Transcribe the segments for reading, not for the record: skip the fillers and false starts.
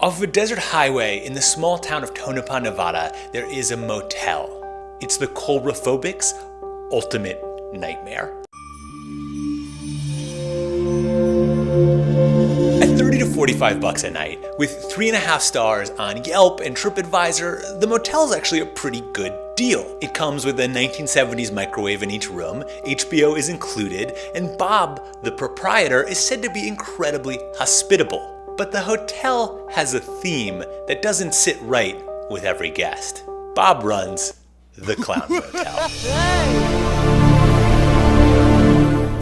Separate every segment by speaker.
Speaker 1: Off of a desert highway in the small town of Tonopah, Nevada, there is a motel. It's the coulrophobic's ultimate nightmare. At $30 to $45 a night, with 3.5 stars on Yelp and TripAdvisor, the motel is actually a pretty good deal. It comes with a 1970s microwave in each room, HBO is included, and Bob, the proprietor, is said to be incredibly hospitable. But the hotel has a theme that doesn't sit right with every guest. Bob runs the Clown Motel.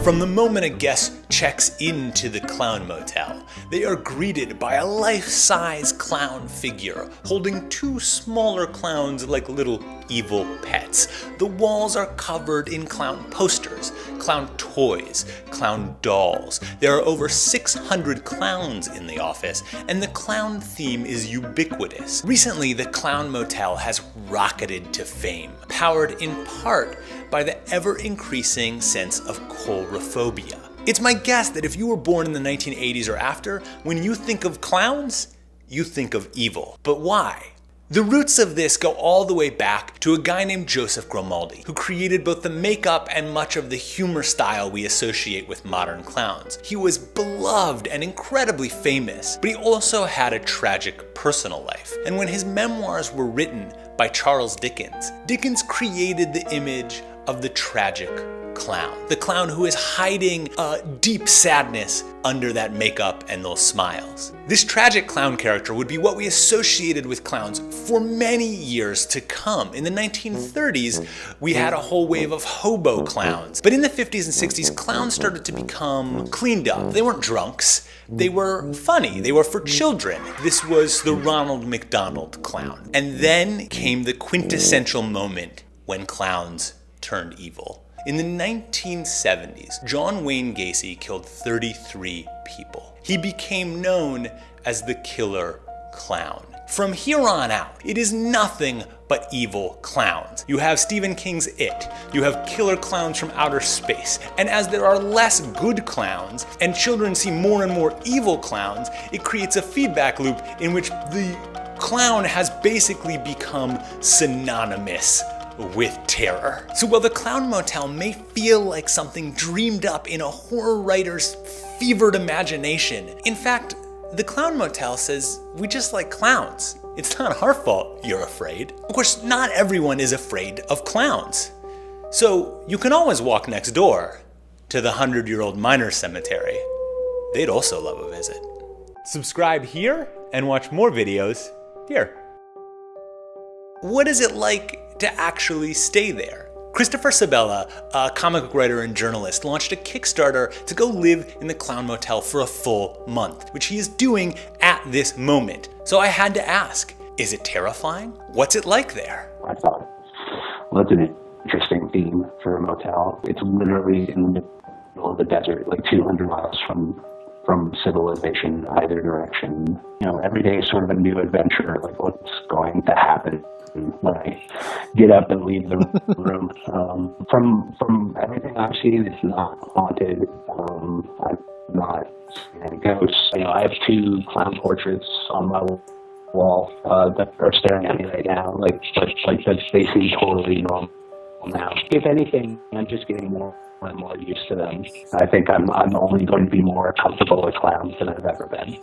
Speaker 1: From the moment a guest checks into the Clown Motel, they are greeted by a life-size clown figure holding 2 smaller clowns like little evil pets. The walls are covered in clown posters, clown toys, clown dolls. There are over 600 clowns in the office, and the clown theme is ubiquitous. Recently, the Clown Motel has rocketed to fame, powered in part by the ever-increasing sense of coulrophobia. It's my guess that if you were born in the 1980s or after, when you think of clowns, you think of evil. But why? The roots of this go all the way back to a guy named Joseph Grimaldi, who created both the makeup and much of the humor style we associate with modern clowns. He was beloved and incredibly famous, but he also had a tragic personal life. And when his memoirs were written by Charles Dickens, Dickens created the image of the tragic clown. The clown who is hiding deep sadness under that makeup and those smiles. This tragic clown character would be what we associated with clowns for many years to come. In the 1930s, we had a whole wave of hobo clowns. But in the 50s and 60s, clowns started to become cleaned up. They weren't drunks. They were funny. They were for children. This was the Ronald McDonald clown. And then came the quintessential moment when clowns turned evil. In the 1970s, John Wayne Gacy killed 33 people. He became known as the Killer Clown. From here on out, it is nothing but evil clowns. You have Stephen King's It. You have killer clowns from outer space. And as there are less good clowns, and children see more and more evil clowns, it creates a feedback loop in which the clown has basically become synonymous with terror. So while the Clown Motel may feel like something dreamed up in a horror writer's fevered imagination, in fact, the Clown Motel says we just like clowns. It's not our fault you're afraid. Of course, not everyone is afraid of clowns. So you can always walk next door to the 100-year-old miners cemetery. They'd also love a visit. Subscribe here and watch more videos here. What is it like to actually stay there? Christopher Sabella, a comic book writer and journalist, launched a Kickstarter to go live in the Clown Motel for a full month, which he is doing at this moment. So I had to ask, is it terrifying? What's it like there?
Speaker 2: I thought, well, that's an interesting theme for a motel. It's literally in the middle of the desert, like 200 miles from civilization, either direction. You know, every day is sort of a new adventure, like what's going to happen when I get up and leave the room. From everything I've seen, it's not haunted. I've not seen any ghosts. You know, I have 2 clown portraits on my wall that are staring at me right now. Like they seem totally normal now. If anything, I'm just getting more and more used to them. I think I'm only going to be more comfortable with clowns than I've ever been.